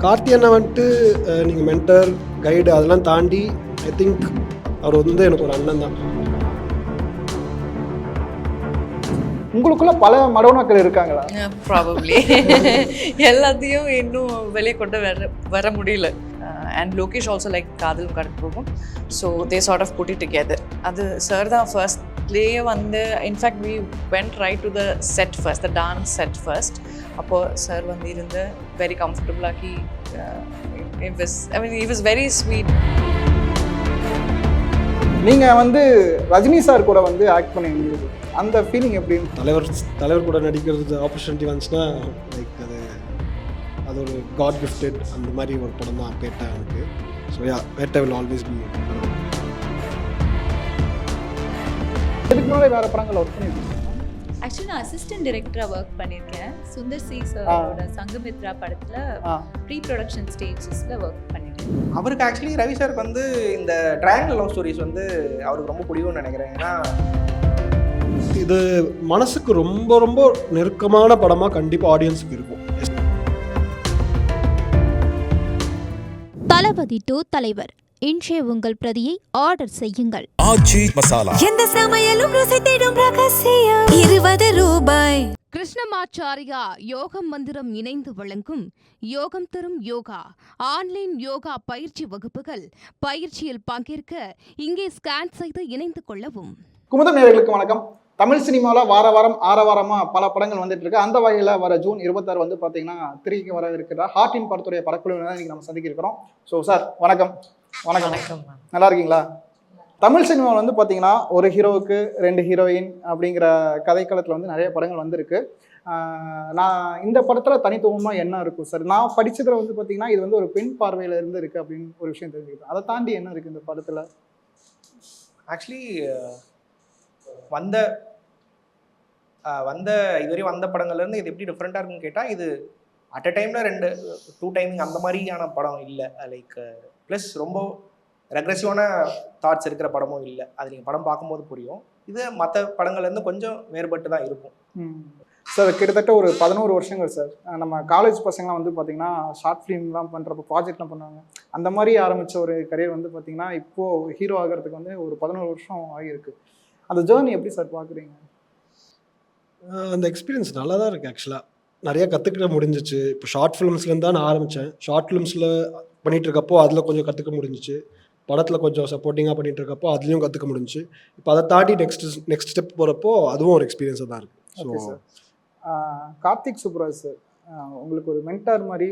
கார்த்தி அண்ணா வந்துட்டு நீங்கள் mentor guide அதெல்லாம் தாண்டி ஐ திங்க் அவர் வந்து எனக்கு ஒரு அண்ணன் தான். உங்களுக்குள்ள பல மடோனாக்கள் இருக்காங்களா? ப்ராபப்ளி எல்லாத்தையும் இன்னும் வெளியே கொண்டு வர முடியல. அண்ட் லோகேஷ் ஆல்சோ லைக் காதலும் கடற்போகும். So they sort of put it together. அது சார் தான் ஃபர்ஸ்ட்லேயே வந்து in fact we went right to the set first, the dance set first. அப்போது சார் வந்து இருந்து வெரி கம்ஃபர்டபுளாகி he was very sweet. நீங்கள் வந்து ரஜினி சார் கூட வந்து ஆக்ட் பண்ணியிருந்தீங்க, அந்த ஃபீலிங் எப்படி? தலைவர் கூட நடிக்கிறது ஆப்பர்ச்சுனிட்டி வந்துச்சுன்னா லைக் அது ஒரு காட் கிஃப்டட் அந்த மாதிரி ஒரு படம் தான் பேட்டா எனக்கு. So yeah, Petta will always be. இதுக்கு முன்னாடி வேறு படங்கள் ஒர்க் பண்ணியிருக்கீங்க? ஆக்சுவலி நான் அசிஸ்டன்ட் டைரக்டராக ஒர்க் பண்ணியிருக்கேன். சுந்தர் சி சாரோட சங்கமித்ரா படத்தில் ப்ரீ ப்ரொடக்ஷன் ஸ்டேஜஸில் ஒர்க் பண்ணியிருக்கேன். அவருக்கு ஆக்சுவலி ரவி சாருக்கு வந்து இந்த ட்ரையாங்கிள் லவ் ஸ்டோரிஸ் வந்து அவருக்கு ரொம்ப பிடிக்கும்னு நினைக்கிறேன். ஏன்னா இது மனசுக்கு ரொம்ப ரொம்ப நெருக்கமான படமாக கண்டிப்பாக ஆடியன்ஸுக்கு இருக்கும். தளபதி டு தலைவர் இன்றைய உங்கள் பிரதியை ஆர்டர் செய்யுங்கள். ஆச்சி மசாலா, எந்த சமையலும் ருசி தேடும் ரகசியம் 20 ரூபாய். கிருஷ்ணமாச்சாரியா யோகம் மந்திரம் இணைந்து வழங்கும் யோகம் தரும் யோகா ஆன்லைன் யோகா பயிற்சி வகுப்புகள். பயிற்சியில் பங்கேற்க இங்கே ஸ்கேன் செய்து இணைந்து கொள்ளவும். குமுதம் நேயர்களுக்கு வணக்கம். தமிழ் சினிமாவில் வாரம் ஆரவாரமாக பல படங்கள் வந்துட்டு இருக்கு. அந்த வகையில் வர ஜூன் 26 வந்து பார்த்தீங்கன்னா திரைக்கு வர இருக்கிற ஹார்ட்டின் படத்துடைய படக்குழுவினர் தான் இன்றைக்கி நம்ம சந்திக்கிறோம். ஸோ சார் வணக்கம். வணக்கம், நல்லா இருக்கீங்களா? தமிழ் சினிமாவில் வந்து பார்த்தீங்கன்னா ஒரு ஹீரோவுக்கு 2 ஹீரோயின் அப்படிங்கிற கதைக்களத்தில் வந்து நிறைய படங்கள் வந்திருக்கு. நான் இந்த படத்தில் தனித்துவமாக என்ன இருக்கும் சார்? நான் படித்ததில் வந்து பார்த்தீங்கன்னா இது வந்து ஒரு பெண் பார்வையில் இருந்து இருக்குது அப்படின்னு ஒரு விஷயம் தெரிஞ்சுக்கிட்டேன். அதை தாண்டி என்ன இருக்குது இந்த படத்தில்? ஆக்சுவலி இதுவரையும் வந்த படங்கள்லேருந்து இது எப்படி டிஃப்ரெண்ட்டாக இருக்குன்னு கேட்டால், இது அட் அ டைமில் 2 டைமிங் அந்த மாதிரியான படம் இல்லை. லைக் ப்ளஸ் ரொம்ப ரெக்ரெசிவான தாட்ஸ் இருக்கிற படமும் இல்லை. அது நீங்கள் படம் பார்க்கும்போது புரியும். இது மற்ற படங்கள்லேருந்து கொஞ்சம் வேறுபட்டு தான் இருக்கும். சார் கிட்டத்தட்ட ஒரு 11 வருஷங்கள் சார். நம்ம காலேஜ் பசங்களாம் வந்து பார்த்திங்கன்னா ஷார்ட் ஃபிலிம்லாம் பண்ணுறப்போ ப்ராஜெக்ட்லாம் பண்ணுவாங்க. அந்த மாதிரி ஆரம்பித்த ஒரு கரியர் வந்து பார்த்திங்கன்னா இப்போது ஹீரோ ஆகிறதுக்கு வந்து ஒரு 11 வருஷம் ஆகியிருக்கு. அந்த ஜேர்னி எப்படி சார் பார்க்குறீங்க? அந்த எக்ஸ்பீரியன்ஸ் நல்லா தான் இருக்குது. ஆக்சுவலாக நிறையா கற்றுக்கிட முடிஞ்சிச்சு. இப்போ ஷார்ட் ஃபிலிம்ஸ்லேருந்து தான் நான் ஆரம்பித்தேன். ஷார்ட் ஃபிலிம்ஸில் பண்ணிகிட்டு இருக்கப்போ அதில் கொஞ்சம் கற்றுக்க முடிஞ்சிச்சு. படத்தில் கொஞ்சம் சப்போர்ட்டிங்காக பண்ணிகிட்டு இருக்கப்போ அதுலேயும் கற்றுக்க முடிஞ்சிச்சு. இப்போ அதை தாண்டி நெக்ஸ்ட் ஸ்டெப் போகிறப்போ அதுவும் ஒரு எக்ஸ்பீரியன்ஸாக தான் இருக்குது. ஸோ கார்த்திக் சுப்ராஜ் சார் உங்களுக்கு ஒரு மென்டார் மாதிரி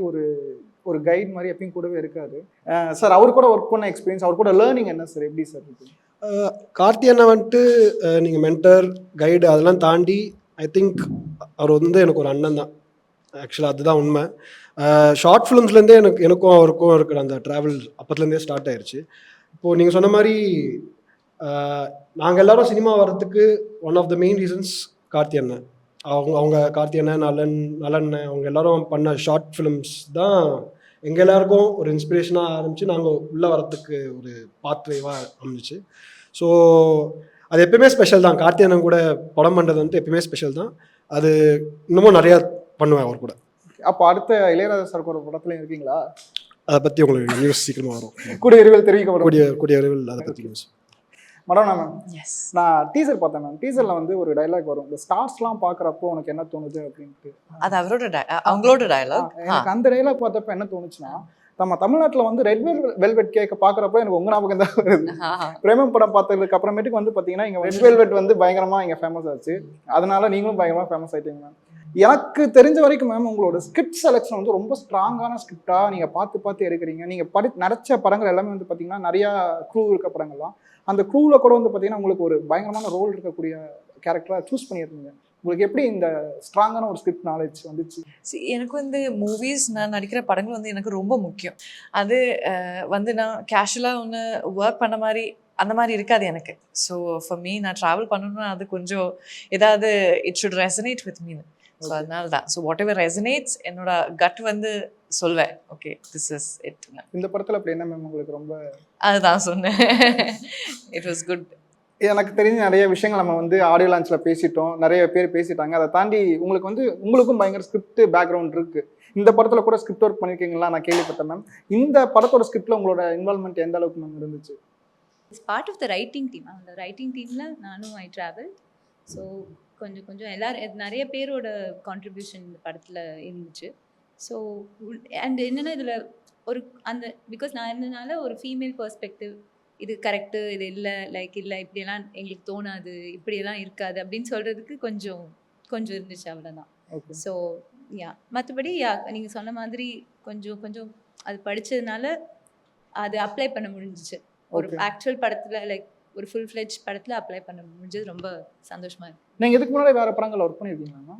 ஒரு கைட் மாதிரி எப்பயும் கூடவே இருக்காரு சார். அவர் கூட ஒர்க் பண்ண எக்ஸ்பீரியன்ஸ், அவர் கூட லேர்னிங் என்ன சார், எப்படி சார் இருக்குது? கார்த்தி அண்ணா வந்துட்டு நீங்கள் மென்டர் கைடு அதெல்லாம் தாண்டி ஐ திங்க் அவர் வந்து எனக்கு ஒரு அண்ணன் தான். ஆக்சுவலாக அதுதான் உண்மை. ஷார்ட் ஃபிலிம்ஸ்லேருந்தே எனக்கும் அவருக்கும் இருக்கிற அந்த ட்ராவல் அப்பத்துலேருந்தே ஸ்டார்ட் ஆயிடுச்சு. இப்போது நீங்கள் சொன்ன மாதிரி நாங்கள் எல்லோரும் சினிமா வர்றதுக்கு one of the main reasons Karthi அண்ணன். அவங்க கார்த்தி அண்ணன், நலன் அவங்க எல்லோரும் பண்ண ஷார்ட் ஃபிலிம்ஸ் தான் எங்கள் எல்லாருக்கும் ஒரு இன்ஸ்பிரேஷனாக ஆரம்பித்து நாங்கள் உள்ளே வரத்துக்கு ஒரு பாத்வேவாக அமைஞ்சிச்சு. ஸோ அது எப்பயுமே ஸ்பெஷல் தான். கார்த்தி அண்ணன் கூட படம் பண்ணுறது வந்து எப்பயுமே ஸ்பெஷல் தான். அது இன்னமும் நிறையா பண்ணுவேன் அவர் கூட. அப்போ அடுத்த இளையராஜா சார் கூட படத்துலையும் இருக்கீங்களா? அதை பற்றி உங்களுக்கு நியூஸ் சீக்கிரமாக வரும். கூடிய விரைவில் தெரிவிக்கப்படும். கூடிய விரைவில் அதை பற்றி நியூஸ். மேடம் நான் டீசர் பார்த்தேன் மேம். டீசரில் வந்து ஒரு டைலாக் வரும், இந்த ஸ்டார்ஸ்லாம் பார்க்குறப்போ உனக்கு என்ன தோணுது அப்படின்ட்டு. அது அவங்களோட டயலாக். எனக்கு அந்த டைலாக் பார்த்தப்ப என்ன தோணுச்சுன்னா, நம்ம தமிழ்நாட்டில் வந்து ரெட் வெல்வெட் கேக்க பார்க்குறப்போ எனக்கு உங்க ஞாபகம் தான் வருது. பிரேமம் படம் பார்த்ததுக்கு அப்புறமேட்டுக்கு வந்து பார்த்தீங்கன்னா இங்கே ரெட் வெல்வெட் வந்து பயங்கரமாக இங்கே ஃபேமஸ் ஆச்சு. அதனால நீங்களும் பயங்கரமாக ஃபேமஸ் ஆகிட்டீங்க மேம். எனக்கு தெரிஞ்ச வரைக்கும் மேம் உங்களோட ஸ்கிரிப்ட் செலெக்ஷன் வந்து ரொம்ப ஸ்ட்ராங்கான ஸ்கிரிப்டாக நீங்கள் பார்த்து எடுக்கிறீங்க. நீங்கள் நடிச்ச படங்கள் எல்லாமே வந்து பார்த்தீங்கன்னா நிறையா க்ரூ இருக்க படங்கள்லாம். அந்த க்ரூவில் கூட வந்து பார்த்தீங்கன்னா உங்களுக்கு ஒரு பயங்கரமான ரோல் இருக்கக்கூடிய கேரக்டராக சூஸ் பண்ணியிருந்தீங்க. உங்களுக்கு எப்படி இந்த ஸ்ட்ராங்கான ஒரு ஸ்கிரிப்ட் நாலேஜ் வந்துச்சு? எனக்கு வந்து மூவிஸ், நான் நடிக்கிற படங்கள் வந்து எனக்கு ரொம்ப முக்கியம். அது வந்து நான் கேஷுவலாக ஒன்று ஒர்க் பண்ண மாதிரி அந்த மாதிரி இருக்காது எனக்கு. ஸோ ஃபார் மீ நான் ட்ராவல் பண்ணணும்னா அது கொஞ்சம் ஏதாவது it should resonate with me. So அதனால தான். ஸோ வாட் எவர் ரெசனேட்ஸ் என்னோட கட் வந்து சொல்வேன். Okay, this is it. இந்த படத்தில் அப்படி என்ன மேம் உங்களுக்கு ரொம்ப? அதுதான் சொன்னேன். It was good. எனக்கு தெரிஞ்ச நிறைய விஷயங்கள் நம்ம வந்து ஆடியோ லான்ச்சில் பேசிட்டோம், நிறைய பேர் பேசிட்டாங்க. அதை தாண்டி உங்களுக்கு வந்து உங்களுக்கும் பயங்கர ஸ்கிரிப்ட் பேக்ரவுண்ட் இருக்கு. இந்த படத்துல கூட ஸ்கிரிப்ட் ஒர்க் பண்ணியிருக்கீங்களா நான் கேள்விப்பட்டேன் மேம். இந்த படத்தோட ஸ்கிரிப்ட்ல உங்களோட இன்வால்மெண்ட் எந்த அளவுக்கு மேம் இருந்துச்சு? It's part of the writing team. அந்த ரைட்டிங் டீமில் நானும் ஐ ட்ராவல். ஸோ கொஞ்சம் கொஞ்சம் எல்லாரும் நிறைய பேரோட கான்ட்ரிபியூஷன் இந்த படத்தில் இருந்துச்சு. ஸோ அண்ட் என்னென்னா இதில் ஒரு அந்த பிகாஸ் நான் இருந்ததுனால ஒரு ஃபீமேல் பெர்ஸ்பெக்டிவ், இது கரெக்டு, இது இல்லை, லைக் இல்லை, இப்படியெல்லாம் எங்களுக்கு தோணாது, இப்படியெல்லாம் இருக்காது அப்படின்னு சொல்கிறதுக்கு கொஞ்சம் கொஞ்சம் இருந்துச்சு, அவ்வளோதான். ஸோ மற்றபடி நீங்கள் சொன்ன மாதிரி கொஞ்சம் கொஞ்சம் அது படித்ததுனால அது அப்ளை பண்ண முடிஞ்சிச்சு. ஒரு ஆக்சுவல் படத்தில் லைக் ஒரு ஃபுல் ஃப்ளெஜ் படத்தில் அப்ளை பண்ண முடிஞ்சது ரொம்ப சந்தோஷமாக இருக்குது. நீங்கள் இதுக்கு முன்னாடி வேறு படங்கள் ஒர்க் பண்ணியிருக்கீங்களா?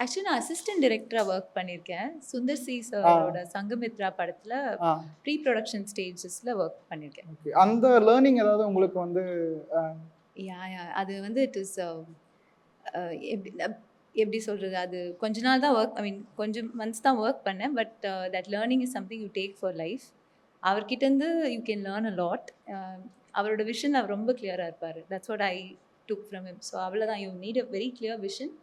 ஆக்சுவலி நான் அசிஸ்டன்ட் டைரக்டராக ஒர்க் பண்ணியிருக்கேன். சுந்தர் சி சாரோட சங்கமித்ரா படத்தில் ப்ரீ ப்ரொடக்ஷன் ஸ்டேஜஸில் ஒர்க் பண்ணியிருக்கேன். ஓகே, அந்த லேர்னிங் ஏதாவது உங்களுக்கு வந்து அது வந்து இட் இஸ் எப்படி சொல்கிறது, அது கொஞ்ச நாள் தான் ஒர்க், ஐ மீன் கொஞ்சம் மந்த்ஸ் தான் ஒர்க் பண்ணேன். But that learning is something you take for life. அவர்கிட்டேருந்து you can learn a lot. அவரோட விஷன் அவர் ரொம்ப கிளியராக இருப்பார். That's what I took from him. So அவ்வளோதான், you need a very clear vision.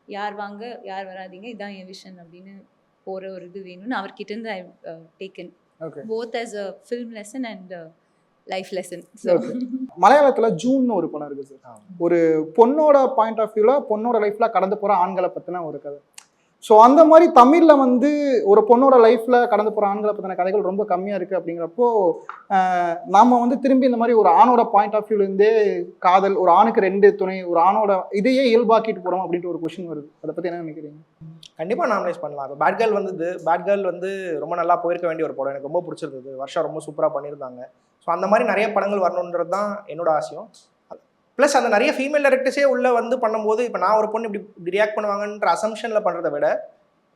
யார் வாங்க யார் வராதிங்க, இதான் என் விஷன் அப்படின்னு போகிற ஒரு இது வேணும்னு அவர்கிட்டேருந்து I taken both as a film lesson and life lesson. மலையாளத்தில் ஜூன் ஒரு படம் இருக்குது சார். ஒரு பொண்ணோட பாயிண்ட் ஆஃப் வியூவில் பொண்ணோட லைஃப்பில் கடந்து போகிற ஆண்களை பற்றின ஒரு கதை. ஸோ அந்த மாதிரி தமிழில் வந்து ஒரு பொண்ணோட லைஃப்பில் கடந்து போகிற ஆண்களை பற்றின கதைகள் ரொம்ப கம்மியாக இருக்குது. அப்படிங்கிறப்போ நாம் வந்து திரும்பி இந்த மாதிரி ஒரு ஆணோட பாயிண்ட் ஆஃப் வியூலேருந்தே காதல், ஒரு ஆணுக்கு 2 துணை, ஒரு ஆணோட இதையே இயல்பாக்கிட்டு போகிறோம் அப்படின்ட்டு ஒரு கொஷின் வருது. அதை பற்றி என்ன நினைக்கிறீங்க? கண்டிப்பாக நாமினேட் பண்ணலாம். இப்போ பேட் கேர்ள் வந்து ரொம்ப நல்லா போயிருக்க வேண்டிய ஒரு படம், எனக்கு ரொம்ப பிடிச்சிருந்தது. வருஷம் ரொம்ப சூப்பராக பண்ணியிருந்தாங்க. ஸோ அந்த மாதிரி நிறைய படங்கள் வரணுன்றது தான் என்னோட ஆசையும். ப்ளஸ் அந்த நிறைய ஃபீமேல் டைரக்டர்ஸே உள்ளே வந்து பண்ணும்போது, இப்போ நான் ஒரு பொண்ணு இப்படி ரியாக்ட் பண்ணுவாங்கன்ற அசம்ஷனில் பண்ணுறதை விட,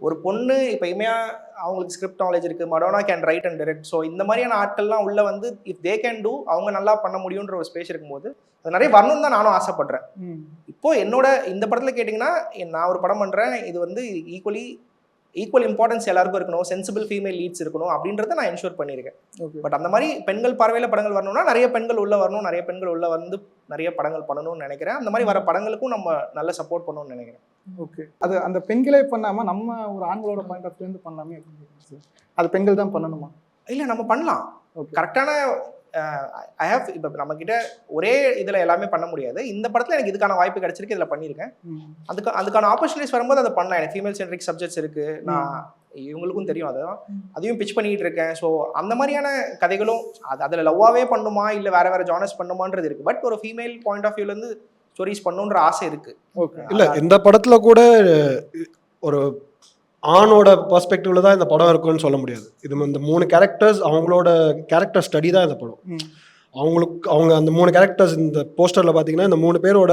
ஒரு பொண்ணு இப்போ இமையாக அவங்களுக்கு ஸ்கிரிப்ட் நாலேஜ் இருக்குது, Madonna can write and direct. So இந்த மாதிரியான ஆட்கள்லாம் உள்ளே வந்து இஃப் தே கேன் டூ, அவங்க நல்லா பண்ண முடியுன்ற ஒரு ஸ்பேஸ் இருக்கும்போது அது நிறைய வரணும்னு தான் நானும் ஆசைப்பட்றேன். இப்போது என்னோட இந்த படத்தில் கேட்டிங்கன்னா, நான் ஒரு படம் பண்ணுறேன், இது வந்து ஈக்குவல் இம்பார்ட்டன்ஸ் எல்லாருக்கும் இருக்கணும், சென்சிபிள் ஃபீமேல் லீட்ஸ் இருக்கணும் அப்படின்றத நான் என்ஷூர் பண்ணியிருக்கேன். பட் அந்த மாதிரி பெண்கள் பார்வையில் படங்கள் வரணும்னா நிறைய பெண்கள் உள்ளே வரணும், நிறைய பெண்கள் உள்ளே வந்து நிறைய படங்கள் பண்ணணும்னு நினைக்கிறேன். அந்த மாதிரி வர படங்களுக்கும் நம்ம நல்ல சப்போர்ட் பண்ணணும்னு நினைக்கிறேன். ஓகே, அது அந்த பெண்களே பண்ணாமல் நம்ம ஒரு ஆண்களோட பாயிண்ட் ஆஃப் வியூ பண்ணலாமே அப்படின்னு, அது பெண்கள் தான் பண்ணணுமா? இல்லை, நம்ம பண்ணலாம். கரெக்டான ஐ ஹேவ் இப்போ நம்மக்கிட்ட ஒரே இதில் எல்லாமே பண்ண முடியாது. இந்த படத்தில் எனக்கு இதுக்கான வாய்ப்பு கிடைச்சிருக்கு, இதில் பண்ணியிருக்கேன். அதுக்கான ஆப்பர்ச்சுனிட்டிஸ் வரும்போது அதை பண்ணலாம். எனக்கு ஃபீமேல் சென்ட்ரிக் சப்ஜெக்ட்ஸ் இருக்குது, நான் இவங்களுக்கும் தெரியும், அதையும் பிச் பண்ணிக்கிட்டு இருக்கேன். ஸோ அந்த மாதிரியான கதைகளும் அதில் லவ்வாகவே பண்ணுமா இல்லை வேறு ஜானர்ஸ் பண்ணுமான்றது இருக்குது. பட் ஒரு ஃபீமேல் பாயிண்ட் ஆஃப் வியூலேருந்து ஸ்டோரிஸ் பண்ணணுன்ற ஆசை இருக்குது. ஓகே, இல்லை இந்த படத்தில் கூட ஒரு ஆணோட பெர்ஸ்பெக்டிவ்ல தான் இந்த படம் இருக்குன்னு சொல்ல முடியாது. இது இந்த 3 கேரக்டர்ஸ், அவங்களோட கேரக்டர் ஸ்டடி தான் இந்த படம். அவங்க அந்த 3 கேரக்டர்ஸ் இந்த போஸ்டரில் பார்த்தீங்கன்னா, இந்த 3 பேரோட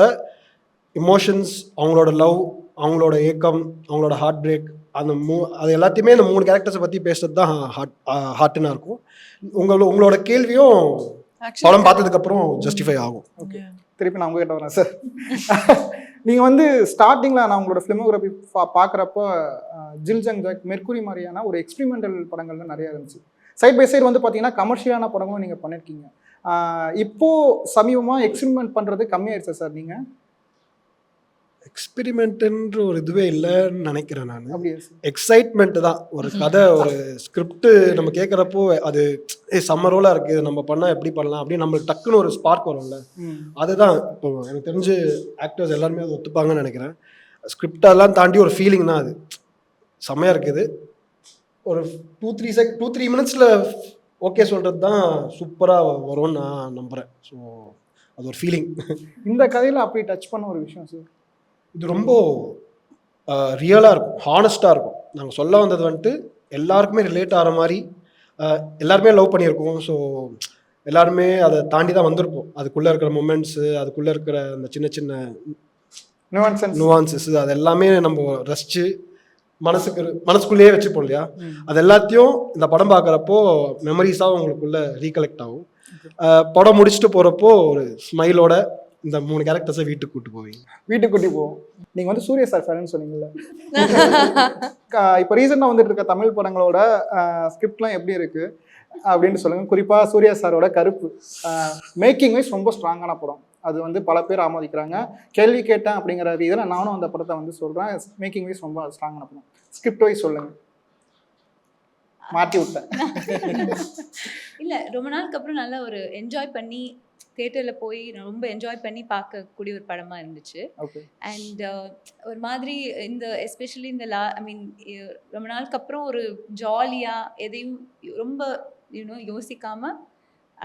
இமோஷன்ஸ், அவங்களோட லவ், அவங்களோட ஏக்கம், அவங்களோட ஹார்ட் பிரேக், அது எல்லாத்தையுமே இந்த 3 கேரக்டர்ஸை பற்றி பேசுறது தான் ஹார்ட்டுன்னா இருக்கும். உங்களோட கேள்வியும் படம் பார்த்ததுக்கப்புறம் ஜஸ்டிஃபை ஆகும். ஓகே, திருப்பி நான் உங்ககிட்ட வரேன் சார். நீங்கள் வந்து ஸ்டார்டிங்கில் நான் உங்களோட ஃபிலிமோகிராஃபி பார்க்குறப்போ ஜில் ஜங் ஜாக், மெர்க்குரி மாதிரியான ஒரு எக்ஸ்பிரிமெண்டல் படங்கள்லாம் நிறையா இருந்துச்சு. சைட் பை சைடு வந்து பார்த்தீங்கன்னா கமர்ஷியலான படங்களும் நீங்கள் பண்ணியிருக்கீங்க. இப்போது சமீபமாக எக்ஸ்பிரிமெண்ட் பண்ணுறது கம்மியாயிருச்சா சார்? நீங்கள் எக்ஸ்பெரிமெண்ட்டுன்ற ஒரு இதுவே இல்லைன்னு நினைக்கிறேன் நான். அப்படியே எக்ஸைட்மெண்ட் தான். ஒரு கதை, ஒரு ஸ்கிரிப்ட் நம்ம கேட்குறப்போ அது செம்ம ரோலாக இருக்குது, நம்ம பண்ணால் எப்படி பண்ணலாம் அப்படின்னு நம்மளுக்கு டக்குன்னு ஒரு ஸ்பார்க் வரும்ல, அதுதான். இப்போ எனக்கு தெரிஞ்சு ஆக்டர்ஸ் எல்லாருமே அது ஒத்துப்பாங்கன்னு நினைக்கிறேன். ஸ்கிரிப்டெல்லாம் தாண்டி ஒரு ஃபீலிங் தான் அது. செம்மையாக இருக்குது. ஒரு 2-3 மினிட்ஸில் ஓகே சொல்கிறது தான் சூப்பராக வரும்னு நான் நம்புகிறேன். ஸோ அது ஒரு ஃபீலிங். இந்த கதையில் அப்படி டச் பண்ண ஒரு விஷயம் சார், இது ரொம்ப ரியலாக இருக்கும், ஹானஸ்ட்டாக இருக்கும். நாங்கள் சொல்ல வந்தது வந்துட்டு எல்லாருக்குமே ரிலேட் ஆகிற மாதிரி, எல்லாருமே லவ் பண்ணியிருக்கோம். ஸோ எல்லாருமே அதை தாண்டி தான் வந்திருப்போம். அதுக்குள்ளே இருக்கிற மொமெண்ட்ஸு, அதுக்குள்ளே இருக்கிற அந்த சின்ன சின்ன நுவான்சஸ், அது எல்லாமே நம்ம ரசித்து மனசுக்குள்ளேயே வச்சுப்போம் இல்லையா. அது எல்லாத்தையும் இந்த படம் பார்க்குறப்போ மெமரிஸாக உங்களுக்குள்ளே ரீகலெக்ட் ஆகும். படம் முடிச்சுட்டு போகிறப்போ ஒரு ஸ்மைலோட இந்த 3 கேரக்டர்ஸை வீட்டுக்கு கூட்டு போவீங்க? வீட்டுக்கு கூட்டி போவோம். நீங்க வந்து சூர்யா சார் ஃபேன்னு சொன்னீங்கல்ல, இப்போ ரீசெண்டாக வந்துட்டு இருக்க தமிழ் படங்களோட ஸ்கிரிப்ட்லாம் எப்படி இருக்கு அப்படின்னு சொல்லுங்க. குறிப்பா சூர்யா சாரோட கருப்பு மேக்கிங் வைஸ் ரொம்ப ஸ்ட்ராங்கான படம். அது வந்து பல பேர் ஆமோதிக்கிறாங்க. கேள்வி கேட்டேன் அப்படிங்கிற ரீதியில் நானும் அந்த படத்தை வந்து சொல்றேன். மேக்கிங் வைஸ் ரொம்ப ஸ்ட்ராங்கான படம். ஸ்கிரிப்ட் வைஸ் சொல்லுங்க. மாட்டி விட்டேன். இல்லை, ரொம்ப நாளுக்கு அப்புறம் நல்லா ஒரு என்ஜாய் பண்ணி தேட்டரில் போய் ரொம்ப என்ஜாய் பண்ணி பார்க்கக்கூடிய ஒரு படமாக இருந்துச்சு. ஓகே. அண்ட் ஒரு மாதிரி இந்த எஸ்பெஷலி இந்த ரொம்ப நாளுக்கு அப்புறம் ஒரு ஜாலியாக எதையும் ரொம்ப யோசிக்காமல்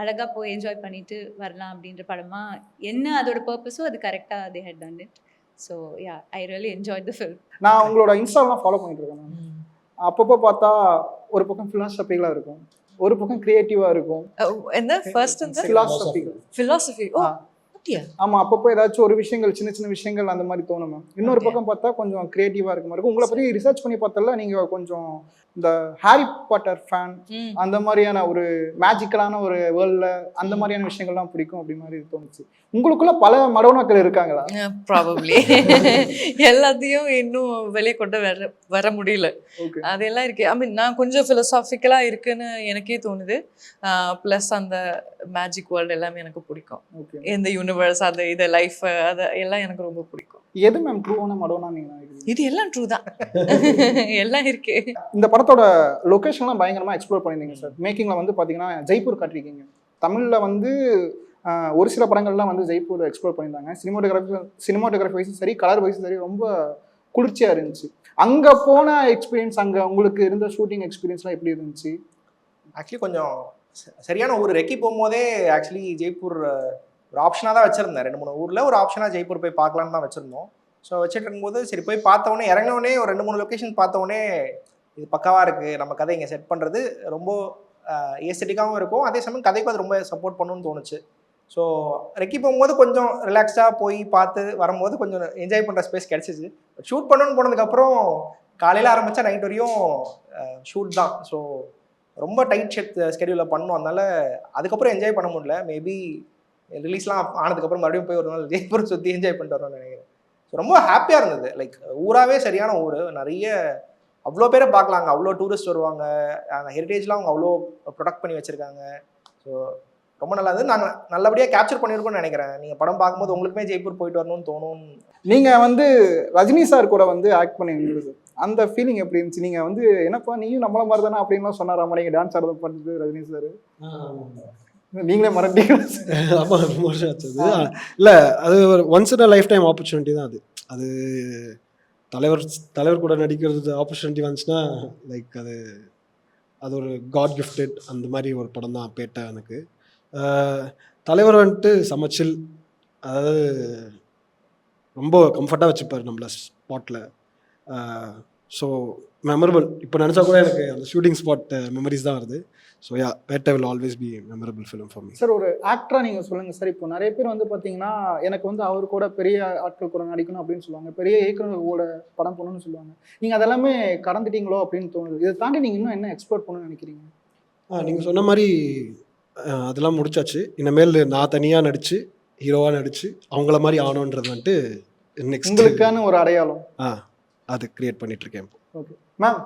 அழகாக போய் என்ஜாய் பண்ணிட்டு வரலாம் அப்படின்ற படமாக என்ன அதோட பர்பஸோ அது கரெக்டாக they had done it. So yeah, I really enjoy the film. நான் உங்களோட இன்ஸ்டாலாம் ஃபாலோ பண்ணிட்டு இருக்கேன். நான் அப்பப்போ பார்த்தா ஒரு பக்கம் ஃபிலாசபிக்கலாக இருக்கும், ஒரு பக்கம் கிரியேட்டிவாக இருக்கும். என்ன ஃபர்ஸ்ட் இந்த ஃபிலாசபிக்கல் philosophy? ஓ அப்படியா? ஆமா, அப்பப்போ ஏதாச்சும் ஒரு விஷயங்கள், சின்ன சின்ன விஷயங்கள் அந்த மாதிரி தோணும் மேம். இன்னொரு பக்கம் பார்த்தா கொஞ்சம் கிரியேட்டிவா இருக்க மாதிரி இருக்கும். உங்களை பத்தி ரிசர்ச் பண்ணி பார்த்தால நீங்க கொஞ்சம் இந்த ஹாரி பாட்டர் ஃபேன், அந்த மாதிரியான ஒரு மேஜிக்கலான ஒரு வேர்ல்ட்ல அந்த மாதிரியான விஷயங்கள்லாம் பிடிக்கும் அப்படி மாதிரி தோணுச்சு. உங்களுக்குள்ள பல மடோனாக்கள் இருக்காங்களா? ப்ராபப்ளி. எல்லாத்தையும் இன்னும் வெளியே கொண்டு வர முடியல. அதெல்லாம் இருக்கு. ஐ மீன் நான் கொஞ்சம் ஃபிலோசாபிக்கலா இருக்குன்னு எனக்கே தோணுது. ப்ளஸ் அந்த மேஜிக் வேர்ல்டு எல்லாமே எனக்கு பிடிக்கும். இந்த யூனிவர்ஸ், அது இது லைஃப், அது எல்லாம் எனக்கு ரொம்ப பிடிக்கும். எது மேம் ட்ரூவான மடோனா நீங்க நினைக்கிறீங்க? இது எல்லாம் ட்ரூ தான். எல்லாம் இருக்கு. இந்த படத்தோட லொகேஷன்லாம் பயங்கரமா எக்ஸ்ப்ளோர் பண்ணிருந்தீங்க சார். மேக்கிங்ல வந்து பாத்தீங்கன்னா ஜெய்ப்பூர் காட்டிருக்கீங்க. தமிழ்ல வந்து ஒரு சில படங்கள்லாம் வந்து ஜெய்ப்பூர் எக்ஸ்ப்ளோர் பண்ணியிருந்தாங்க. சினிமாட்டோகிராஃபி வைஸும் சரி, கலர் வைஸும் சரி, ரொம்ப குளிர்ச்சியா இருந்துச்சு. அங்க போன எக்ஸ்பீரியன்ஸ், அங்க உங்களுக்கு இருந்த ஷூட்டிங் எக்ஸ்பீரியன்ஸ்லாம் எப்படி இருந்துச்சு? ஆக்சுவலி கொஞ்சம் சரியான ஊர். ரெக்கி போகும்போதே ஆக்சுவலி ஜெய்ப்பூர் ஒரு ஆப்ஷனாக தான் வச்சுருந்தேன். 2-3 ஊரில் ஒரு ஆப்ஷனாக ஜெய்ப்பூர் போய் பார்க்கலான்னு தான் வச்சுருந்தோம். ஸோ வச்சுட்டு இருக்கும்போது சரி போய் பார்த்தோன்னே, இறங்கினோடனே ஒரு 2-3 லொக்கேஷன் பார்த்தோன்னே இது பக்காவாக இருக்குது, நம்ம கதை இங்கே செட் பண்ணுறது ரொம்ப ஏஸ்தட்டிக்காகவும் இருக்கும், அதே சமயம் கதைக்கும் அது ரொம்ப சப்போர்ட் பண்ணணும்னு தோணுச்சு. ஸோ ரெக்கி போகும்போது கொஞ்சம் ரிலாக்ஸ்டாக போய் பார்த்து வரும்போது கொஞ்சம் என்ஜாய் பண்ணுற ஸ்பேஸ் கிடச்சிச்சு. ஷூட் பண்ணணும்னு போனதுக்கப்புறம் காலையில் ஆரம்பித்தா நைட் வரையும் ஷூட் தான். ஸோ ரொம்ப டைட் ஸ்கெடியூலில் பண்ணோம். அதனால் அதுக்கப்புறம் என்ஜாய் பண்ண முடியல. மேபி ரிலீஸ்லாம் ஆனதுக்கப்புறம் மறுபடியும் போய் ஒரு நாள் ஜெய்ப்பூர் சுற்றி என்ஜாய் பண்ணிட்டு வரணும்னு நினைக்கிறேன். ஸோ ரொம்ப ஹாப்பியாக இருந்தது. லைக் ஊராகவே சரியான ஊர். நிறைய அவ்வளோ பேரை பார்க்கலாங்க, அவ்வளோ டூரிஸ்ட் வருவாங்க, அந்த ஹெரிட்டேஜ்லாம் அவங்க அவ்வளோ ப்ரொடக்ட் பண்ணி வச்சுருக்காங்க. ஸோ ரொம்ப நல்லா இருந்தது. நாங்கள் நல்லபடியாக கேப்சர் பண்ணியிருக்கோம்னு நினைக்கிறேன். நீங்கள் படம் பார்க்கும்போது உங்களுக்குமே ஜெய்ப்பூர் போயிட்டு வரணும்னு தோணும். நீங்கள் வந்து ரஜினி சார் கூட வந்து ஆக்ட் பண்ணியிருந்தது, அந்த ஃபீலிங் எப்படி இருந்துச்சு? நீங்கள் வந்து என்னப்பா நீயும் நம்மள மாதிரி தானே அப்படின்லாம் சொன்னாராமா நீங்கள் டான்ஸ் ஆடுறது பண்ணிட்டு ரஜினி சார்? நீங்களே மறந்தீங்க? ஆமாம், ரொம்ப வருஷம் ஆச்சு அது. இல்லை, அது ஒரு once in a life time opportunity தான் அது. அது தலைவர் கூட நடிக்கிறது ஆப்பர்ச்சுனிட்டி வந்துச்சுன்னா லைக் அது அது ஒரு காட் கிஃப்டட் அந்த மாதிரி ஒரு படம் தான் பேட்டை. எனக்கு தலைவர் வந்துட்டு சமைச்சில், அதாவது ரொம்ப கம்ஃபர்ட்டாக வச்சுப்பார் நம்மள ஸ்பாட்டில். So memorable. இப்போ நினச்சா கூட எனக்கு அந்த ஷூட்டிங் ஸ்பாட் மெமரிஸ் தான் வருது. So yeah, Petta will always be memorable film for me. Sir, ஒரு ஆக்டராக நீங்கள் சொல்லுங்கள் சார். இப்போ நிறைய பேர் வந்து பார்த்தீங்கன்னா எனக்கு வந்து அவர் கூட பெரிய ஆட்கள் கூட நடிக்கணும் அப்படின்னு சொல்லுவாங்க, பெரிய இயக்குநர் கூட படம் பண்ணணும்னு சொல்லுவாங்க. நீங்கள் அதெல்லாமே கடந்துட்டீங்களோ அப்படின்னு தோணுது. இதை தாண்டி நீங்கள் இன்னும் என்ன எக்ஸ்ப்ளோர் பண்ணணும்னு நினைக்கிறீங்க? நீங்கள் சொன்ன மாதிரி அதெல்லாம் முடிச்சாச்சு. இனிமேல் நான் தனியாக நடித்து ஹீரோவாக நடித்து அவங்கள மாதிரி ஆகணுன்றது வந்துட்டு நெக்ஸ்ட் உங்களுக்கான ஒரு அடையாளம் அது கிரியேட் பண்ணிகிட்ருக்கேன் இப்போ. ஓகே மேம்,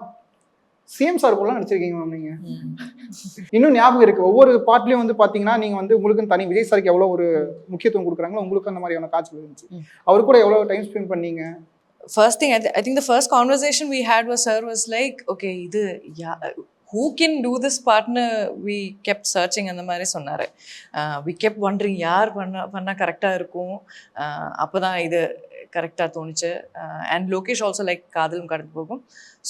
சிஎம் சார் கூடலாம் நடிச்சிருக்கீங்க மேம். நீங்கள் இன்னும் ஞாபகம் இருக்குது, ஒவ்வொரு பார்ட்லேயும் வந்து பார்த்தீங்கன்னா நீங்கள் வந்து உங்களுக்குன்னு தனி விஜய் சாருக்கு எவ்வளோ ஒரு முக்கியத்துவம் கொடுக்குறாங்களோ உங்களுக்கு அந்த மாதிரியான காட்சிகள் இருந்துச்சு. அவர் கூட எவ்வளோ டைம் ஸ்பெண்ட் பண்ணீங்க? First thing, I think the first conversation we had was sir was like, okay, who can do this partner? We kept searching அந்த மாதிரி சொன்னார். We kept wondering யார் பண்ணால் கரெக்டாக இருக்கும். அப்போ தான் இது கரெக்டாக தோணுச்சு. அண்ட் லோகேஷ் ஆல்சோ லைக் காதலும் கடந்து போகும்.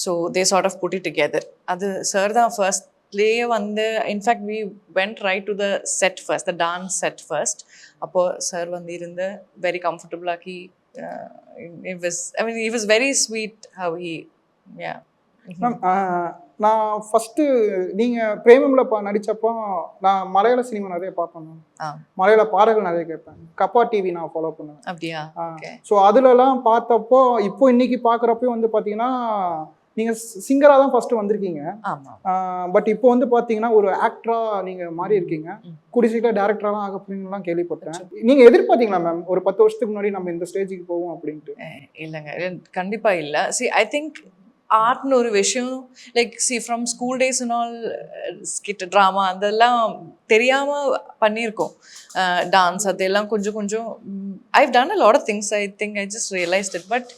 So they sort of put it together. அது சார் தான் ஃபர்ஸ்ட்லேயே வந்து in fact we went right to the set first, the dance set first. அப்போது சார் வந்து இருந்து வெரி கம்ஃபர்டபுளாக்கி, he was very sweet how he, yeah. Ma'am, நான் ஃபஸ்ட்டு நீங்கள் பிரேமம்ல நடித்தப்போ நான் மலையாள சினிமா நிறைய பார்ப்பேன் மேம். மலையாள பாடல்கள் நிறைய கேட்பேன். கப்பா டிவி நான் ஃபாலோ பண்ணுவேன். அப்படியா? ஸோ அதுலலாம் பார்த்தப்போ இப்போ இன்னைக்கு பார்க்குறப்போ வந்து பார்த்தீங்கன்னா நீங்கள் சிங்கராக தான் ஃபர்ஸ்ட் வந்திருக்கீங்க. ஆமாம். பட் இப்போ வந்து பார்த்தீங்கன்னா ஒரு ஆக்டராக நீங்கள் மாறி இருக்கீங்க. கூடிய சீக்கிரம் டேரக்டராலாம் ஆக போறீங்கலாம் கேள்விப்பட்டேன். நீங்கள் எதிர்பார்த்தீங்களா மேம் ஒரு 10 வருஷத்துக்கு முன்னாடி நம்ம இந்த ஸ்டேஜுக்கு போவோம் அப்படின்ட்டு? இல்லைங்க, கண்டிப்பாக இல்லை. ஐ திங்க் ஆர்ட்னு ஒரு விஷயம் like from school days and all skit drama அதெல்லாம் தெரியாமல் பண்ணியிருக்கோம். டான்ஸ் அதெல்லாம் கொஞ்சம் கொஞ்சம் I've done a lot of things. I think I just realized it. But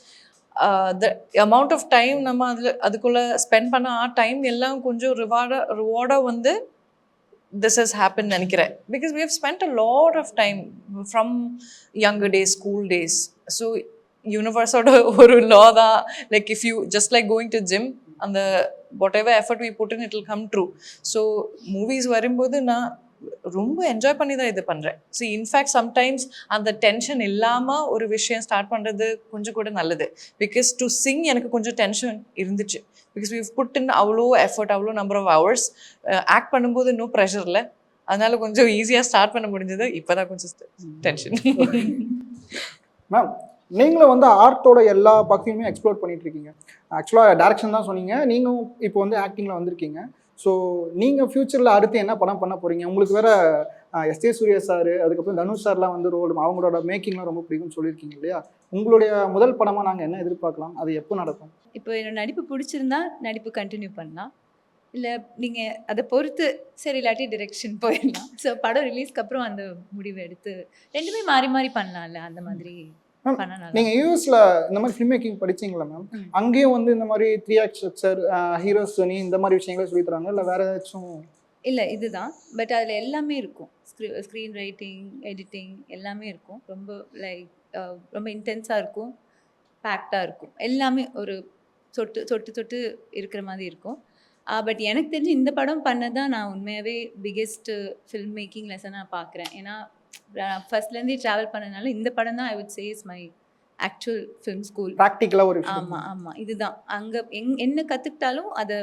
the amount of time நம்ம அதுக்குள்ளே ஸ்பெண்ட் பண்ண டைம் எல்லாம் கொஞ்சம் ரிவார்டாக வந்து திஸ் ஹஸ் ஹேப்பன் நினைக்கிறேன். Because we have spend a lot of time from younger days, school days. So யூனிவர்ஸோட ஒரு லா தான், like if you just like going to gym, அந்த whatever effort we put in it will come true. So movies வரும்போது நான் ரொம்ப enjoy பண்ணி தான் இது பண்ணுறேன். ஸோ இன்ஃபேக்ட் சம்டைம்ஸ் அந்த டென்ஷன் இல்லாமல் ஒரு விஷயம் ஸ்டார்ட் பண்ணுறது கொஞ்சம் கூட நல்லது. பிகாஸ் டு சிங் எனக்கு கொஞ்சம் டென்ஷன் இருந்துச்சு. பிகாஸ் வி புட் இன் அவ்வளோ எஃபர்ட், அவ்வளோ நம்பர் ஆஃப் ஹவர்ஸ். ஆக்ட் பண்ணும்போது இன்னும் ப்ரெஷர் இல்லை, அதனால கொஞ்சம் ஈஸியாக ஸ்டார்ட் பண்ண முடிஞ்சது. இப்போ தான் கொஞ்சம் டென்ஷன். மேம் நீங்களும் வந்து ஆர்ட்டோட எல்லா பக்கத்தையுமே எக்ஸ்ப்ளோர் பண்ணிட்டு இருக்கீங்க. ஆக்சுவலாக டைரக்ஷன் தான் சொன்னீங்க, நீங்கள் இப்போ வந்து ஆக்டிங்கில் வந்திருக்கீங்க. ஸோ நீங்கள் ஃப்யூச்சரில் அடுத்து என்ன படம் பண்ண போகிறீங்க? உங்களுக்கு வேற எஸ்.ஏ. சூர்யா சார், அதுக்கப்புறம் தனுஷ் சார்லாம் வந்து ரோல், அவங்களோட மேக்கிங்லாம் ரொம்ப பிடிக்கும்னு சொல்லியிருக்கீங்க இல்லையா? உங்களுடைய முதல் படமாக நாங்கள் என்ன எதிர்பார்க்கலாம்? அது எப்போ நடக்கும்? இப்போ என்னோட நடிப்பு பிடிச்சிருந்தா நடிப்பு கண்டினியூ பண்ணலாம், இல்லை நீங்கள் அதை பொறுத்து சரி இல்லாட்டி டிரெக்ஷன் போயிடலாம். ஸோ படம் ரிலீஸ்க்கு அப்புறம் அந்த முடிவை எடுத்து ரெண்டுமே மாறி மாறி பண்ணலாம்ல, அந்த மாதிரி பண்ணலாம். நீங்கள் யூஎஸ்ல இந்த மாதிரி ஃபிலிம் மேக்கிங் படிச்சிங்களா மேம்? அங்கேயும் வந்து இந்த மாதிரி 3 ஆக்ட் ஸ்ட்ரக்சர், ஹீரோஸ் துணி, இந்த மாதிரி விஷயங்களை சொல்லி தராங்க, இல்லை வேற ஏதாச்சும்? இல்லை இதுதான், பட் அதில் எல்லாமே இருக்கும். ஸ்க்ரீன் ரைட்டிங், எடிட்டிங் எல்லாமே இருக்கும். ரொம்ப லைக் ரொம்ப இன்டென்ஸாக இருக்கும், பேக்டாக இருக்கும். எல்லாமே ஒரு சொட்டு சொட்டு சொட்டு இருக்கிற மாதிரி இருக்கும். பட் எனக்கு தெரிஞ்சு இந்த படம் பண்ணதான் நான் உண்மையாகவே பிக்கெஸ்ட் ஃபில்ம் மேக்கிங் லெசனாக பார்க்குறேன். ஏன்னா ஃபர்ஸ்ட்லேருந்தே ட்ராவல் பண்ணனால இந்த படம் தான் I would say is my actual film school. ப்ராக்டிக்கலாக ஒரு விஷயம். ஆமாம் ஆமாம், இதுதான். அங்கே என்ன கற்றுக்கிட்டாலும் அதை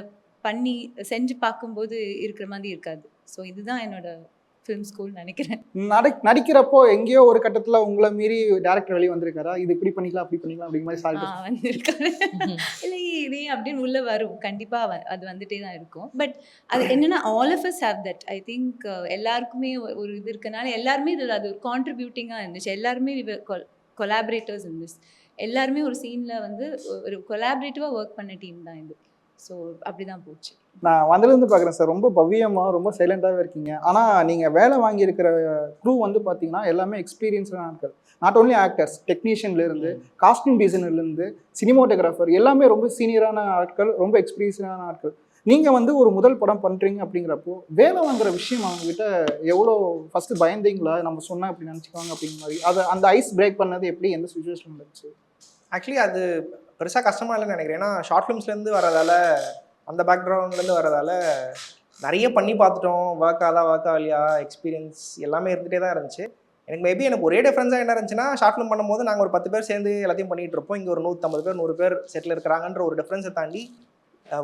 பண்ணி செஞ்சு பார்க்கும்போது இருக்கிற மாதிரி இருக்காது. ஸோ இதுதான் என்னோட ஃபிலிம் ஸ்கூல் நினைக்கிறேன். நடிக்கிறப்போ எங்கேயோ ஒரு கட்டத்தில் உங்களை மீறி டேரக்டர் வெளியே வந்திருக்காரா? இது இப்படி பண்ணிக்கலாம் அப்படி பண்ணிக்கலாம் அப்படிங்கிற மாதிரி சால்ட் வந்திருக்காரு? இல்லை இதே அப்படின்னு உள்ளே வரும், கண்டிப்பாக அது வந்துட்டே தான் இருக்கும். பட் அது என்னென்னா all of us have that. I think எல்லாருக்குமே ஒரு இது இருக்கனால எல்லாருமே இது அது ஒரு கான்ட்ரிபியூட்டிங்காக இருந்துச்சு. எல்லாருமே கொலாபரேட்டர்ஸ் இருந்துச்சு. எல்லாருமே ஒரு சீனில் வந்து ஒரு கொலாபரேட்டிவாக ஒர்க் பண்ண டீம் தான் இது. ஸோ அப்படி தான் போச்சு. நான் வந்ததுலேருந்து பார்க்குறேன் சார், ரொம்ப பவ்யமாக ரொம்ப சைலண்டாகவே இருக்கீங்க. ஆனால் நீங்கள் வேலை வாங்கியிருக்கிற க்ரூ வந்து பார்த்தீங்கன்னா எல்லாமே எக்ஸ்பீரியன்ஸான ஆட்கள். நாட் ஓன்லி ஆக்டர்ஸ், டெக்னீஷியன்லேருந்து, காஸ்டியூம் டிசைனர்லேருந்து, சினிமோட்டோகிராஃபர் எல்லாமே ரொம்ப சீனியரான ஆட்கள், ரொம்ப எக்ஸ்பீரியன்ஸான ஆட்கள். நீங்கள் வந்து ஒரு முதல் படம் பண்ணுறீங்க அப்படிங்கிறப்போ வேலை வாங்குற விஷயம் அவங்ககிட்ட எவ்வளோ ஃபஸ்ட்டு பயந்தீங்களா? நம்ம சொன்னால் அப்படி நினச்சிக்குவாங்க அப்படிங்கிற மாதிரி அதை அந்த ஐஸ் பிரேக் பண்ணது எப்படி, எந்த சுச்சுவேஷன் இருந்துச்சு? ஆக்சுவலி அது பெருசாக கஷ்டமாக இல்லைன்னு நினைக்கிறேன். ஏன்னா ஷார்ட் ஃபிலிம்ஸ்லேருந்து வரதால, அந்த பேக்ரவுண்ட்லேருந்து வரதால நிறைய பண்ணி பார்த்துட்டோம். ஒர்க் ஆகலையா, எக்ஸ்பீரியன்ஸ் எல்லாமே இருந்துகிட்டே தான் இருந்துச்சு. எனக்கு ஒரே டிஃப்ரென்ஸாக என்ன இருந்துச்சுன்னா, ஷார்ட் ஃபிலிம் பண்ணும்போது நாங்கள் ஒரு 10 பேர் சேர்ந்து எல்லாத்தையும் பண்ணிகிட்டு இருப்போம். இங்கே ஒரு 150 பேர் 100 பேர் செட்டில் இருக்கிறாங்கன்ற ஒரு டிஃப்ரென்ஸை தாண்டி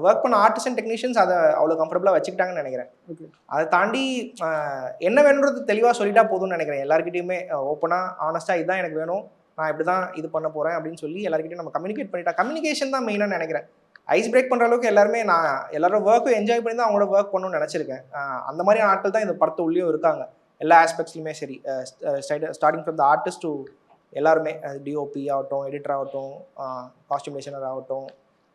ஒர்க் பண்ண ஆர்டிஸ்ட் அண்ட் டெக்னீஷியன்ஸ் அதை அவ்வளோ கம்ஃபர்டபுளாக வச்சுக்கிட்டாங்கன்னு நினைக்கிறேன். அதை தாண்டி என்ன வேணுன்றது தெளிவாக சொல்லிட்டா போதும்னு நினைக்கிறேன். எல்லாருக்கிட்டையுமே ஓப்பனாக ஆனஸ்ட்டாக இதுதான் எனக்கு வேணும், நான் இப்படி தான் இது பண்ண போகிறேன் அப்படின்னு சொல்லி எல்லாருக்கிட்டையும் நம்ம கம்யூனிகேட் பண்ணிட்டா. கம்யூனிகேஷன் தான் மெயினாக நினைக்கிறேன். ஐஸ் பிரேக் பண்ணுற அளவுக்கு எல்லாருமே நான் எல்லாரும் ஒர்க்கும் என்ஜாய் பண்ணி தான் அவங்களோட ஒர்க் பண்ணணும்னு நினச்சிருக்கேன். அந்த மாதிரியான ஆட்கள் தான் இந்த படத்து உள்ளேயும் இருக்காங்க. எல்லா ஆஸ்பெக்ட்ஸ்லையுமே சரி, starting from the artist to எல்லாருமே, டிஓபி ஆகட்டும், எடிட்டர் ஆகட்டும், காஸ்டியூம் டிசைனர் ஆகட்டும்,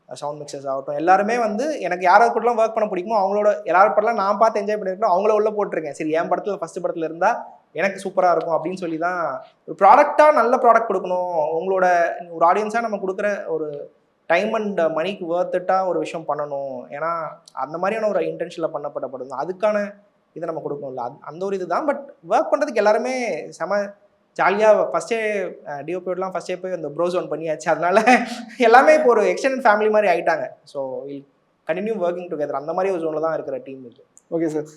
சவுண்ட் மிக்சர்ஸ் ஆகட்டும், எல்லாருமே வந்து எனக்கு யாராவது கூடலாம் ஒர்க் பண்ண பிடிக்குமோ அவங்களோட எல்லாரும் படலாம் நான் பார்த்து என்ஜாய் பண்ணியிருக்கணும், அவங்கள உள்ள போட்டிருக்கேன். சரி, என் படத்தில் ஃபஸ்ட்டு படத்தில் இருந்தால் எனக்கு சூப்பராக இருக்கும் அப்படின்னு சொல்லி தான் ஒரு ப்ராடக்டாக நல்ல ப்ராடக்ட் கொடுக்கணும். உங்களோட ஒரு ஆடியன்ஸாக நம்ம கொடுக்குற ஒரு டைம் அண்ட் மணிக்கு வேர்த்துட்டாக ஒரு விஷயம் பண்ணணும். ஏன்னா அந்த மாதிரியான ஒரு இன்டென்ஷனில் பண்ணப்பட்ட படம் தான். அதுக்கான இதை நம்ம கொடுக்கணும்ல, அந்த ஒரு இது தான். பட் ஒர்க் பண்ணுறதுக்கு எல்லாருமே செம ஜாலியாக ஃபஸ்ட்டே டிஓபியோடலாம் ஃபஸ்ட்டே போய் அந்த ப்ரோ ஜோன் பண்ணியாச்சு. அதனால எல்லாமே இப்போ ஒரு எக்ஸ்டெண்டட் ஃபேமிலி மாதிரி ஆகிட்டாங்க. So will continue working together. அந்த மாதிரி ஒரு ஜோனில் தான் இருக்கிற டீம் இது. ஓகே சார்,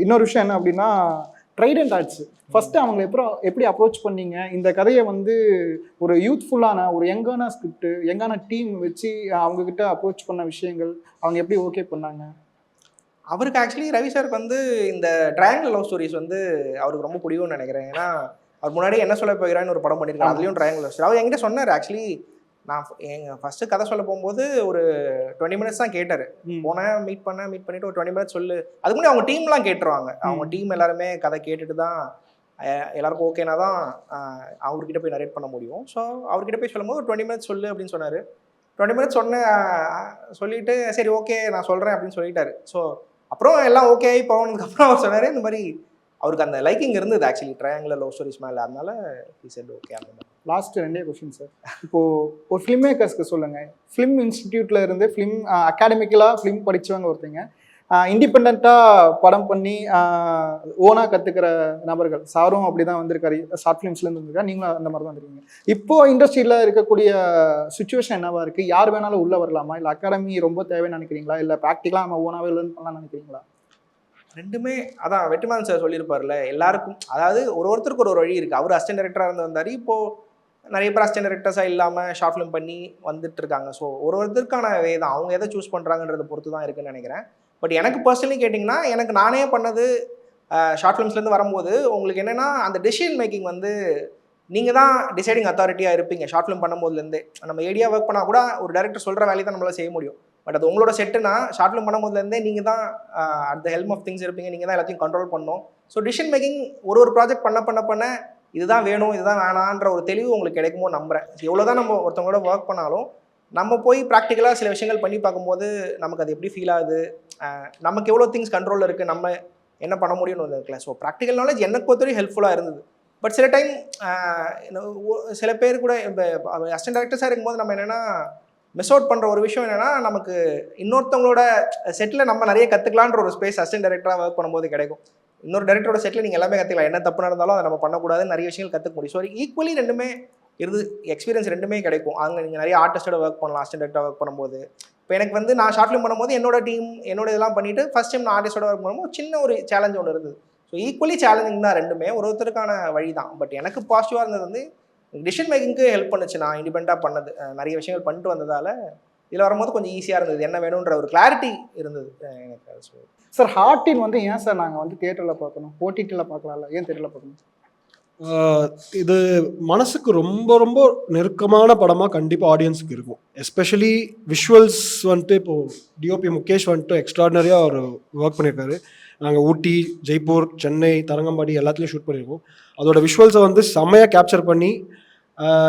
இன்னொரு விஷயம் என்ன அப்படின்னா, ட்ரைடன்ட் ஆர்ட்ஸ் ஃபஸ்ட்டு அவங்களை எப்படி அப்ரோச் பண்ணீங்க? இந்த கதையை வந்து ஒரு யூத்ஃபுல்லான ஒரு யங்கான ஸ்கிரிப்ட், யங்கான டீம் வச்சு அவங்கக்கிட்ட அப்ரோச் பண்ண விஷயங்கள் அவங்க எப்படி ஓகே பண்ணாங்க? அவருக்கு ஆக்சுவலி ரவி சாருக்கு வந்து இந்த ட்ரையாங்கிள் லவ் ஸ்டோரிஸ் வந்து அவருக்கு ரொம்ப பிடிக்கும்னு நினைக்கிறேன். ஏன்னா அவர் முன்னாடி என்ன சொல்ல போகிறான்னு ஒரு படம் பண்ணியிருக்காரு, அதுலேயும் ட்ரையாங்கிள் லவ் ஸ்டோரி. அவர் என்கிட்ட சொன்னார் ஆக்சுவலி நான் எங்கள் ஃபஸ்ட்டு கதை சொல்ல போகும்போது ஒரு 20 மினிட்ஸ் தான் கேட்டார். போனேன், மீட் பண்ணிவிட்டு ஒரு 20 மினிட்ஸ் சொல்லு. அதுக்கு முன்னாடி அவங்க டீம்லாம் கேட்டுருவாங்க. அவங்க டீம் எல்லாருமே கதை கேட்டுட்டு தான் எல்லாருக்கும் ஓகேனா தான் அவர்கிட்ட போய் நரேட் பண்ண முடியும். ஸோ அவர்கிட்ட போய் சொல்லும்போது ஒரு 20 மினிட்ஸ் சொல்லு அப்படின்னு சொன்னார். 20 மினிட்ஸ் சொல்லிவிட்டு சரி ஓகே நான் சொல்கிறேன் அப்படின்னு சொல்லிட்டாரு. ஸோ அப்புறம் எல்லாம் ஓகே ஆகி போனதுக்கப்புறம் அவர் சொன்னார் இந்த மாதிரி அவருக்கு அந்த லைக்கிங் இருந்தது ஆக்சுவலி ட்ரையாங்குலர் லவ் ஸ்டோரிஸ் மேலே. அதனால ஹி செட் ஓகே. அந்த மாதிரி லாஸ்ட் 2 கொஸ்டின் சார். இப்போது ஒரு ஃபிலிம் மேக்கர்ஸ்க்கு சொல்லுங்கள். ஃபிலிம் இன்ஸ்டிடியூட்டில் இருந்து ஃபிலிம் அகாடமிக்கலாக ஃபிலிம் படித்தவங்க ஒருத்தங்க இண்டிபெண்ட்டாக படம் பண்ணி ஓனாக கற்றுக்கிற நபர்கள். சாரும் அப்படி தான் வந்திருக்காரு, ஷார்ட் ஃபிலிம்ஸ்லேருந்து வந்திருக்காரு, நீங்களும் அந்த மாதிரி தான் வந்துருக்கீங்க. இப்போது இண்டஸ்ட்ரியில் இருக்கக்கூடிய சுச்சுவேஷன் என்னவா இருக்குது? யார் வேணாலும் உள்ளே வரலாமா, இல்லை அகாடமி ரொம்ப தேவைன்னு நினைக்கிறீங்களா, இல்லை ப்ராக்டிக்கலாக நம்ம ஓனாகவே லேர்ன் பண்ணலாம்னு நினைக்கிறீங்களா? ரெண்டுமே அதான் வெற்றிமாறன் சார் சொல்லியிருப்பார்ல, எல்லாருக்கும் அதாவது ஒருத்தருக்கு ஒரு வழி இருக்குது. அவர் அசிஸ்டன்ட் டைரக்டராக இருந்து வந்தார். இப்போது நிறைய பேர் அசிஸ்டன்ட் டைரக்டர்ஸாக இல்லாமல் ஷார்ட் ஃபிலிம் பண்ணி வந்துட்டு இருக்காங்க. ஸோ ஒருத்தருக்கான வே தான், அவங்க எதை சூஸ் பண்ணுறாங்கன்றதை பொறுத்து தான் இருக்குன்னு நினைக்கிறேன். பட் எனக்கு பர்சனலி கேட்டிங்கன்னா, எனக்கு நானே பண்ணது ஷார்ட் ஃபிலிம்ஸ்லேருந்து வரும்போது உங்களுக்கு என்னென்னா அந்த டெசிஷன் மேக்கிங் வந்து நீங்கள் தான் டிசைடிங் அத்தாரிட்டியாக இருப்பீங்க. ஷார்ட் ஃபிலிம் பண்ணும்போதுலேருந்தே நம்ம ஏடியா ஒர்க் பண்ணால் கூட ஒரு டேரக்டர் சொல்கிற வேலையை தான் நம்மளால் செய்ய முடியும். பட் அது உங்களோட செட்டுனா ஷார்ட் ஃபிலிம் பண்ணும்போதுலேருந்தே நீங்கள் தான் at the helm of things இருப்பீங்க. நீங்கள் தான் எல்லாத்தையும் கண்ட்ரோல் பண்ணணும். ஸோ டிசிஷன் மேக்கிங் ஒரு ப்ராஜெக்ட் பண்ண இதுதான் வேணும் இதுதான் வேணான்ற ஒரு தெளிவு உங்களுக்கு கிடைக்குமோ நம்புகிறேன். எவ்வளோ தான் நம்ம ஒருத்தவங்களோட ஒர்க் பண்ணாலும் நம்ம போய் ப்ராக்டிக்கலாக சில விஷயங்கள் பண்ணி பார்க்கும்போது நமக்கு அது எப்படி ஃபீல் ஆகுது, நமக்கு எவ்வளோ திங்ஸ் கண்ட்ரோலில் இருக்குது, நம்ம என்ன பண்ண முடியும்னு ஒன்று இருக்குல்ல. ஸோ ப்ராக்டிக்கல் நாலேஜ் எனக்கு பொறுத்தவரைக்கும் ஹெல்ப்ஃபுல்லாக இருந்தது. பட் சில டைம் சில பேர் கூட இப்போ அசிஸ்டன்ட் டைரக்டர்ஸாக இருக்கும்போது நம்ம என்னென்னா மிஸ் அவுட் பண்ணுற ஒரு விஷயம் என்னென்னா, நமக்கு இன்னொருத்தவங்களோட செட்டில் நம்ம நிறைய கற்றுக்கலான்ற ஒரு ஸ்பேஸ் அசிஸ்டன்ட் டைரக்டராக ஒர்க் பண்ணும்போது கிடைக்கும். இன்னொரு டைரக்டரோட செட்டில் நீங்கள் எல்லாமே கற்றுக்கலாம். என்ன தப்பு நடந்தாலும் அதை நம்ம பண்ணக்கூடாதுன்னு நிறைய விஷயங்கள் கற்றுக்க முடியும். ஸோ ஈக்குவலி ரெண்டுமே எக்ஸ்பீரியன்ஸ் ரெண்டுமே கிடைக்கும். அங்கே நீங்கள் நிறைய ஆர்டிஸ்டோட ஒர்க் பண்ணலாம் அசிஸ்டன்ட் டைரக்டராக ஒர்க் பண்ணும்போது. இப்போ எனக்கு வந்து நான் ஷார்ட் ஃபிலிம் பண்ணும்போது என்னோட டீம் என்னோட இதெல்லாம் பண்ணிவிட்டு ஃபஸ்ட் டைம் நான் ஆர்டிஸ்டோட ஒர்க் பண்ணும்போது சின்ன ஒரு சேலஞ்ச் ஒன்று இருந்தது. ஸோ ஈக்குவலி சேலஞ்சிங் தான் ரெண்டுமே, ஒருத்தருக்கான வழி தான். பட் எனக்கு பாசிட்டிவாக இருந்தது வந்து டிசிஷன் மேக்கிங்க்கு ஹெல்ப் பண்ணுச்சு. நான் இண்டிபெண்ட்டாக பண்ணது நிறைய விஷயங்கள் பண்ணிட்டு வந்ததால் இதில் வரும்போது கொஞ்சம் ஈஸியாக இருந்தது. என்ன வேணுன்ற ஒரு கிளாரிட்டி இருந்தது எனக்கு. சார் ஹார்ட்டின் வந்து ஏன் சார் நாங்கள் வந்து தியேட்டரில் பார்க்கணும், ஓடிடியில் பார்க்கலாம்ல, ஏன் தியேட்டரில் பார்க்கணும்? இது மனசுக்கு ரொம்ப ரொம்ப நெருக்கமான படமாக கண்டிப்பாக ஆடியன்ஸுக்கு இருக்கும். எஸ்பெஷலி விஷுவல்ஸ் வந்துட்டு இப்போது டிஓபி முகேஷ் வந்துட்டு எக்ஸ்ட்ராடனரியாக ஒரு ஒர்க் பண்ணியிருக்காரு. நாங்கள் ஊட்டி, ஜெய்ப்பூர், சென்னை, தரங்கம்பாடி எல்லாத்துலேயும் ஷூட் பண்ணியிருக்கோம். அதோட விஷுவல்ஸை வந்து செம்மையாக கேப்சர் பண்ணி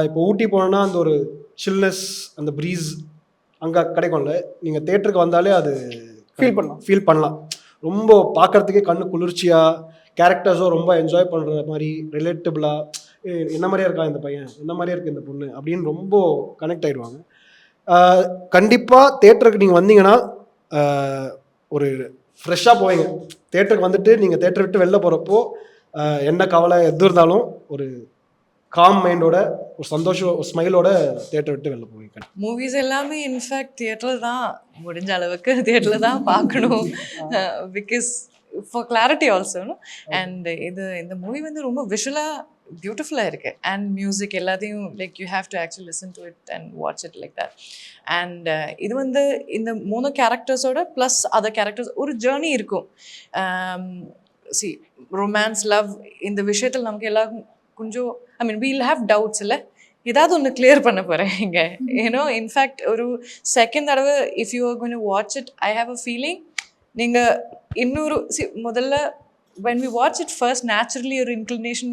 இப்போ ஊட்டி போனோன்னா அந்த ஒரு சில்னஸ், அந்த ப்ரீஸ் அங்கே கிடைக்கும்ல, நீங்கள் தேட்டருக்கு வந்தாலே அது ஃபீல் பண்ணலாம். ரொம்ப பார்க்குறதுக்கே கண்ணு குளிர்ச்சியாக, கேரக்டர்ஸும் ரொம்ப என்ஜாய் பண்ணுற மாதிரி, ரிலேட்டபிளாக, என்ன மாதிரியே இருக்கான் இந்த பையன், என்ன மாதிரியே இருக்குது இந்த பொண்ணு அப்படின்னு ரொம்ப கனெக்ட் ஆகிடுவாங்க. கண்டிப்பாக தேட்டருக்கு நீங்கள் வந்தீங்கன்னா ஒரு ஃப்ரெஷ்ஷாக போவீங்க. தேட்டருக்கு வந்துட்டு நீங்கள் தேட்டரை விட்டு வெளில போகிறப்போ என்ன கவலை எது இருந்தாலும் ஒரு காம் மைண்டோட, ஒரு சந்தோஷம், ஒரு ஸ்மைலோட தேட்டர் விட்டு வெளில போவீங்க. மூவிஸ் எல்லாமே இன்ஃபேக்ட் தியேட்டரில் தான், முடிஞ்ச அளவுக்கு தியேட்டரில் தான் பார்க்கணும். பிகாஸ் ஃபார் கிளாரிட்டி ஆல்சோனும். அண்ட் இந்த மூவி வந்து ரொம்ப விஷுவலாக பியூட்டிஃபுல்லாக இருக்குது. அண்ட் மியூசிக் எல்லாத்தையும் like you have to actually listen to it and watch it like that. And இது வந்து இந்த 3 கேரக்டர்ஸோட ப்ளஸ் அதர் கேரக்டர்ஸ் ஒரு ஜேர்னி இருக்கும். சி ரொமான்ஸ், லவ், இந்த விஷயத்தில் நமக்கு எல்லாருக்கும் கொஞ்சம் வீல் ஹேவ் டவுட்ஸ் இல்லை, ஏதாவது ஒன்று கிளியர் பண்ண போகிறேன் இங்கே. ஏன்னோ இன்ஃபேக்ட் ஒரு செகண்ட் தடவை if you are going to watch it, I have a feeling நீங்கள் இன்னொரு முதல்ல when we watch it first, naturally your inclination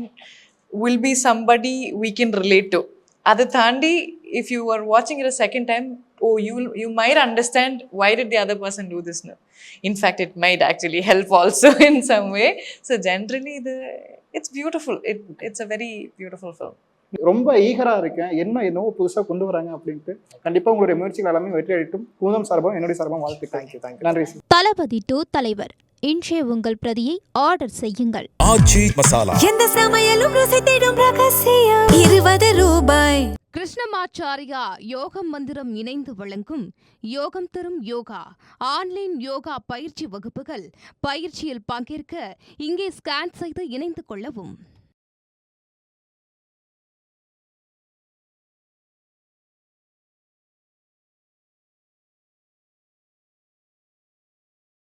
will be somebody we can relate to. அதை தாண்டி if you are watching it a second time, oh you might understand why did the other person do this now. In fact it might actually help also in some way. So generally it's beautiful. It's a very beautiful film. ரொம்ப ஈகராக இருக்கேன், என்னவோ புதுசாக கொண்டு வராங்க அப்படின்ட்டு. கண்டிப்பாக உங்களுடைய முயற்சிகள் எல்லாமே வெற்றி அளிட்டும். பூதம் சார்பாக என்னுடைய சார்பாக வாழ்த்து. தேங்க்யூ. நன்றி சார். தளபதி 2 தலைவர் இன்றைய உங்கள் பிரதியை ஆர்டர் செய்யுங்கள். ஆச்சி மசாலா, எந்த சமையலும் ருசி தேடும் ரகசியம். 20 ரூபாய். கிருஷ்ணமாச்சாரியா யோகம் மந்திரம் இணைந்து வழங்கும் யோகம் தரும் யோகா ஆன்லைன் யோகா பயிற்சி வகுப்புகள். பயிற்சியில் பங்கேற்க இங்கே ஸ்கேன் செய்து இணைந்து கொள்ளவும்.